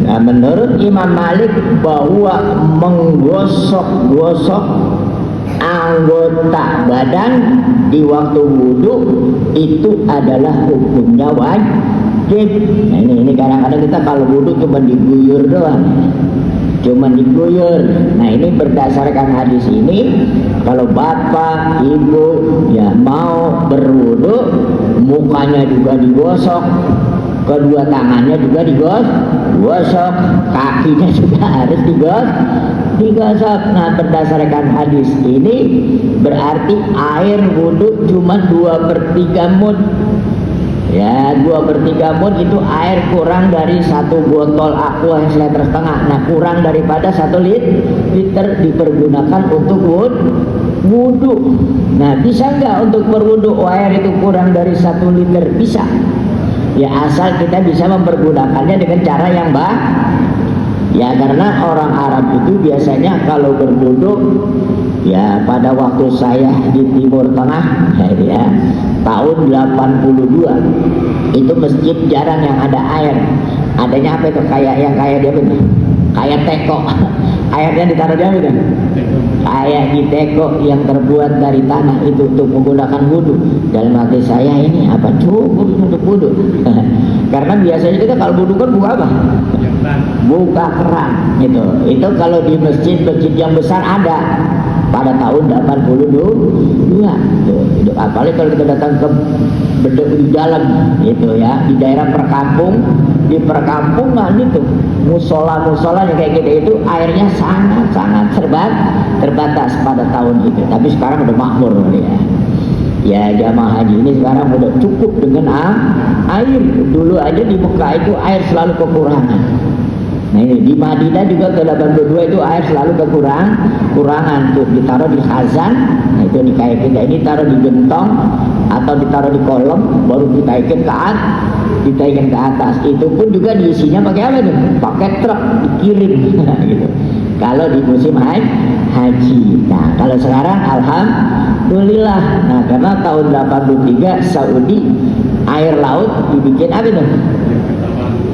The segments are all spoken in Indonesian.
Nah, menurut Imam Malik bahwa menggosok-gosok anggota badan di waktu wudhu itu adalah hukumnya wajib. Nah, ini kadang-kadang kita kalau wudhu cuma diguyur doang, cuma diguyur. Nah, ini berdasarkan hadis ini, kalau bapak ibu ya mau berwudhu, mukanya juga digosok, kedua tangannya juga digosok, kakinya juga harus digosok. Nah, berdasarkan hadis ini berarti air wudhu cuma 2/3 mud. Ya, 2/3 mud itu air kurang dari 1 botol aqua yang 1,5 liter. Nah, kurang daripada 1 liter dipergunakan untuk wudhu. Nah, bisa nggak untuk berwudhu air itu kurang dari 1 liter? Bisa. Ya, asal kita bisa mempergunakannya dengan cara yang baik. Ya, karena orang Arab itu biasanya kalau berwudhu, ya pada waktu saya di Timur Tengah ya, tahun 82 itu masjid jarang yang ada air. Adanya apa itu? Kayak dia betul, kayak teko. Airnya ditaruh di mana? Kayak di teko yang terbuat dari tanah itu untuk menggunakan wudhu. Dalam hati saya, ini apa cukup untuk wudhu? Karena biasanya kita kalau wudhu kan buka apa? Buka keran gitu. Itu kalau di masjid yang besar ada pada tahun 82 itu. Apalagi kalau kita datang ke di dalam itu ya, di daerah di perkampungan itu musola yang kayak gitu itu airnya sangat terbatas pada tahun itu. Tapi sekarang udah makmur ya. Ya, jamaah haji ini sekarang udah cukup dengan air. Dulu aja di Mekah itu air selalu kekurangan. Nah, ini di Madinah juga ke 82 itu air selalu kekurangan tuh, ditaruh di khazan. Nah, itu dikaitin. Ini taruh di gentong atau ditaruh di kolom, baru ditaikin ke atas. Itu pun juga diisinya pakai apa tuh? Pakai truk dikirim gitu. Kalau di musim haji. Nah, kalau sekarang alhamdulillah. Nah, karena tahun 83 Saudi air laut dibikin apa tuh?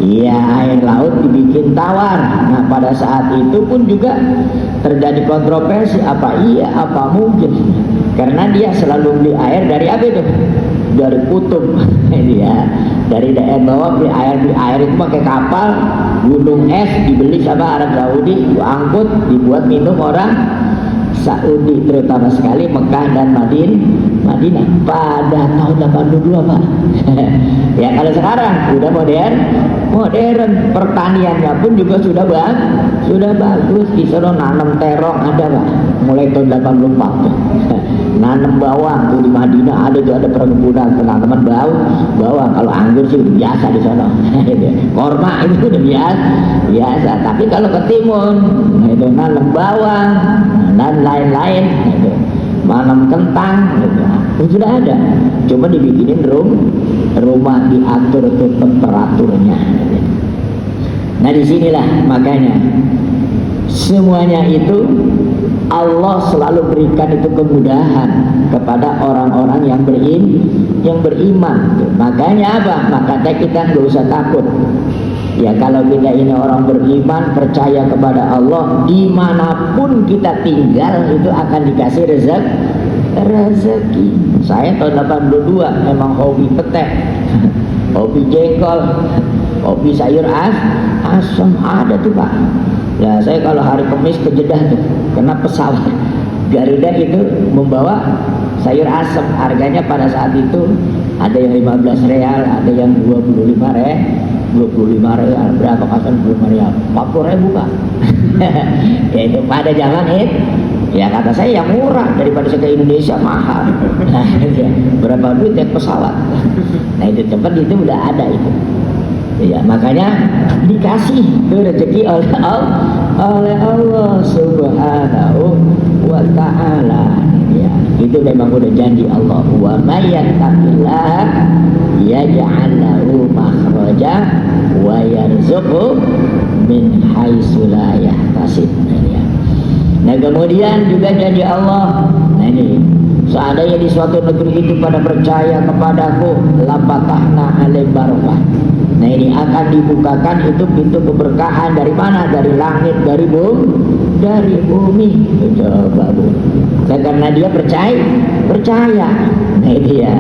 Iya, air laut dibikin tawar. Nah, pada saat itu pun juga terjadi kontroversi, apa iya apa mungkin, karena dia selalu beli air dari apa itu? Dari kutub. Dia dari daerah bawah beli air itu pakai kapal, gunung es dibeli sama Arab Saudi, diangkut dibuat minum orang Saudi, terutama sekali Mekah dan Madinah pada tahun 82 Pak. Ya, kalau sekarang udah modern, pertaniannya pun juga sudah bagus. Di sana nanam terong ada Pak, mulai tahun 84. Nanam bawang tuh di Madinah ada perkebunan teman-teman bawang. Kalau anggur sih biasa di sana. Korma itu udah biasa. Tapi kalau ke timun itu nanam bawang dan lain-lain gitu. Nanam kentang gitu. Itu sudah ada, cuma dibikinin rumah diatur tuh temperaturnya. Nah, disinilah makanya semuanya itu Allah selalu berikan itu kemudahan kepada orang-orang yang beriman. Makanya apa? Makanya kita nggak usah takut. Ya, kalau kita ini orang beriman, percaya kepada Allah, dimanapun kita tinggal itu akan dikasih rezeki. Saya tahun 82 memang hobi petek, hobi jengkol, hobi sayur asam ada tuh Pak. Ya, saya kalau hari Kamis ke Jeddah tuh, kena pesawat Garuda itu membawa sayur asam. Harganya pada saat itu ada yang 15 real, ada yang 25 real, berapa kasan 25 real, 40 ribu Pak. Ya, itu pada zaman itu. Ya, kata saya yang murah daripada saya ke Indonesia mahal. Nah, berapa duit naik pesawat. Nah, itu tempat itu udah ada itu. Ya, makanya dikasih itu rezeki oleh Allah Subhanahu wa ta'ala. Ya, itu memang udah janji Allah. Wa may yattaqillah yaj'al lahu makhraja wa yarzuqhu min haitsu la yahtasib. Nah, kemudian juga janji Allah. Nah, ini seandainya di suatu negeri itu pada percaya kepadaku, lapatahna alaihim barakah. Nah ini akan dibukakan itu pintu keberkahan dari mana? Dari langit, dari bumi. Coba bu, karena dia percaya. Nah ini ya,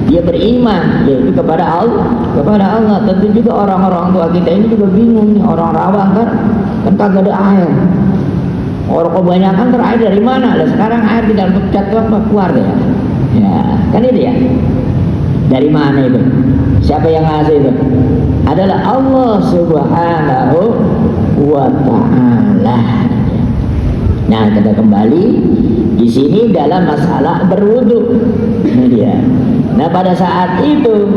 dia beriman yaitu kepada Allah. Tentu juga orang-orang tua kita ini juga bingung nih, orang Rawa kan kagak ada air. Orang kebanyakan terair dari mana? Lah sekarang air di dalam cat apa keluar ya? Ya, kan itu ya. Dari mana itu? Siapa yang ngasih itu? Adalah Allah Subhanahu wa taala. Nah, kita kembali di sini dalam masalah berwudu. Nah, dia. Nah, pada saat itu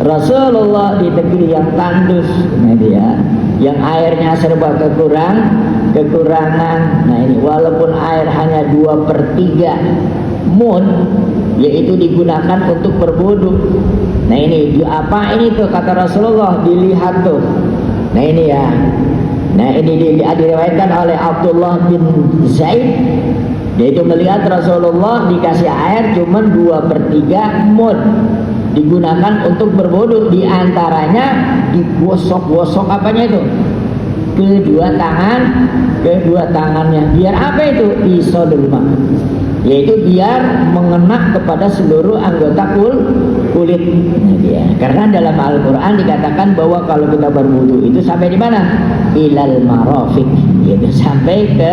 Rasulullah di negeri yang tandus, nah dia, yang airnya serba kekurangan. Nah ini walaupun air hanya 2/3 mud, yaitu digunakan untuk berwudu. Nah ini diapain itu kata Rasulullah, dilihat tuh. Nah ini ya. Nah ini diriwayatkan oleh Abdullah bin Zaid. Dia itu melihat Rasulullah dikasih air cuma 2/3 mud, digunakan untuk berwudu, diantaranya digosok-gosok apanya itu? Kedua tangannya. Biar apa itu? Isodul ma, yaitu biar mengena kepada seluruh anggota kulit. Nah, dia. Karena dalam Al-Quran dikatakan bahwa kalau kita berwudu itu sampai di mana? Ilal marafiq, yaitu sampai ke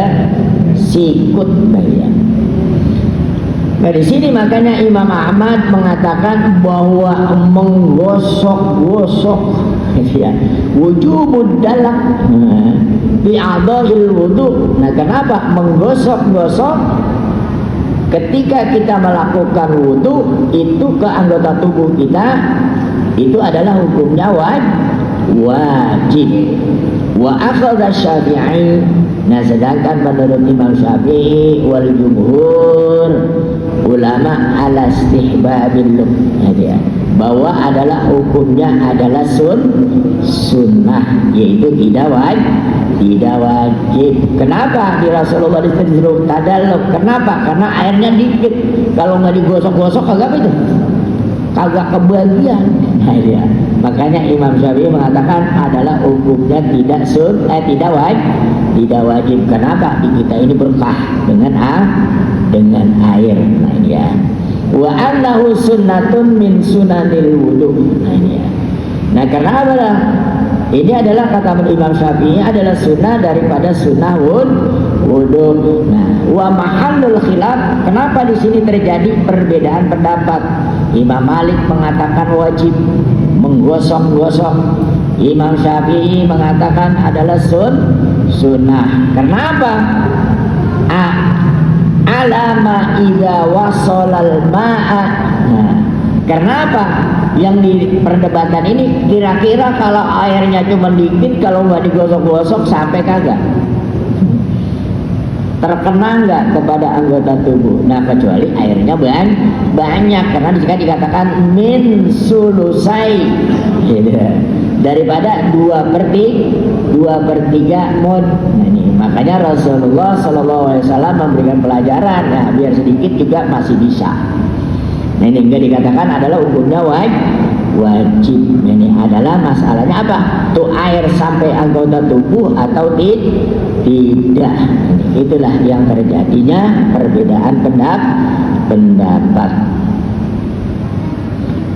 sikut bagian. Nah di sini makanya Imam Ahmad mengatakan bahwa menggosok-gosok ya, wujubud dalak bi a'dha'il wudu. Nah kenapa menggosok-gosok? Ketika kita melakukan wudu itu ke anggota tubuh kita, itu adalah hukumnya wajib. Wa akhadha Syafi'i. Nah sedangkan menurut Imam Syafi'i wal jumhur ulama ala istihbabil ya, bahwa adalah hukumnya adalah sunnah, yaitu tidak wajib. Kenapa di Rasulullah disuruh tadalluk? Kenapa? Karena airnya dikit. Kalau nggak digosok-gosok kagak kebagian. Nah, ya. Makanya Imam Syafi'i mengatakan adalah hukumnya tidak wajib. Kenapa? Di kita ini berkah dengan air. Nah, ya. Wa annahu sunnatun min sunanil wudu. Nah, ya. Nah, kenapa? Ini adalah kata Imam Syafi'i adalah sunnah daripada sunnah wudu. Nah, wa mahallul khilaf. Kenapa di sini terjadi perbedaan pendapat? Imam Malik mengatakan wajib menggosok-gosok. Imam Syafi'i mengatakan adalah sunnah. Kenapa? Alama idza wasalal ma'a. Nah, kenapa? Yang di perdebatan ini kira-kira kalau airnya cuma dikit, kalau nggak digosok-gosok sampai kagak? Terkena nggak kepada anggota tubuh? Nah kecuali airnya banyak, karena disini dikatakan min sulusai, gitu. Daripada 2/3 mud. Nah ini makanya Rasulullah SAW memberikan pelajaran. Nah biar sedikit juga masih bisa. Nah ini enggak dikatakan adalah hukumnya wajib. Ini adalah masalahnya apa? Tuh air sampai anggota tubuh atau tidak. Itulah yang terjadinya perbedaan pendapat.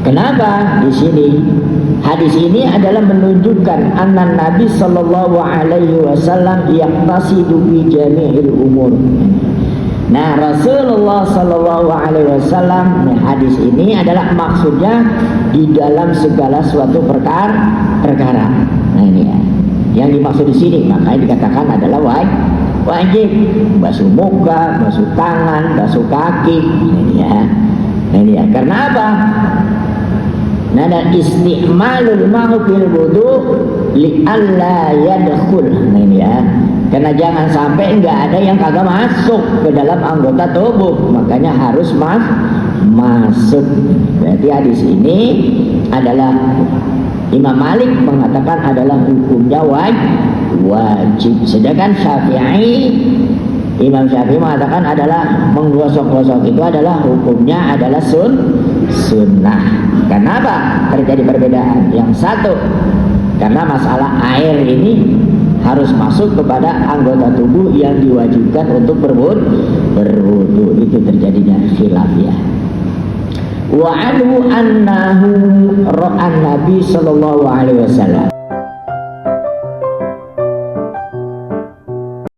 Kenapa di sini? Hadis ini adalah menunjukkan anna Nabi sallallahu alaihi wasallam yaqtasidu bi jami'il umur. Nah, Rasulullah sallallahu alaihi wasallam, hadis ini adalah maksudnya di dalam segala suatu perkara. Nah, ini ya. Yang dimaksud di sini, makanya dikatakan adalah wajib. Basuh muka, basuh tangan, basuh kaki. Ini ya. Ini ya. Karena apa? Nah, dan isti'malul ma'u fil wudu li alla yadkhul. Nah, ini ya. Karena jangan sampai enggak ada yang kagak masuk ke dalam anggota tubuh, makanya harus masuk. Berarti hadis ini adalah Imam Malik mengatakan adalah hukumnya wajib. Sedangkan Syafi'i Imam Syafi'i mengatakan adalah menggosok-gosok itu adalah hukumnya adalah sunnah. Kenapa terjadi perbedaan? Yang satu, karena masalah air ini harus masuk kepada anggota tubuh yang diwajibkan untuk berwudu. Itu terjadinya khilaf ya. Wa anhu annahu ra'an Nabi sallallahu alaihi wasallam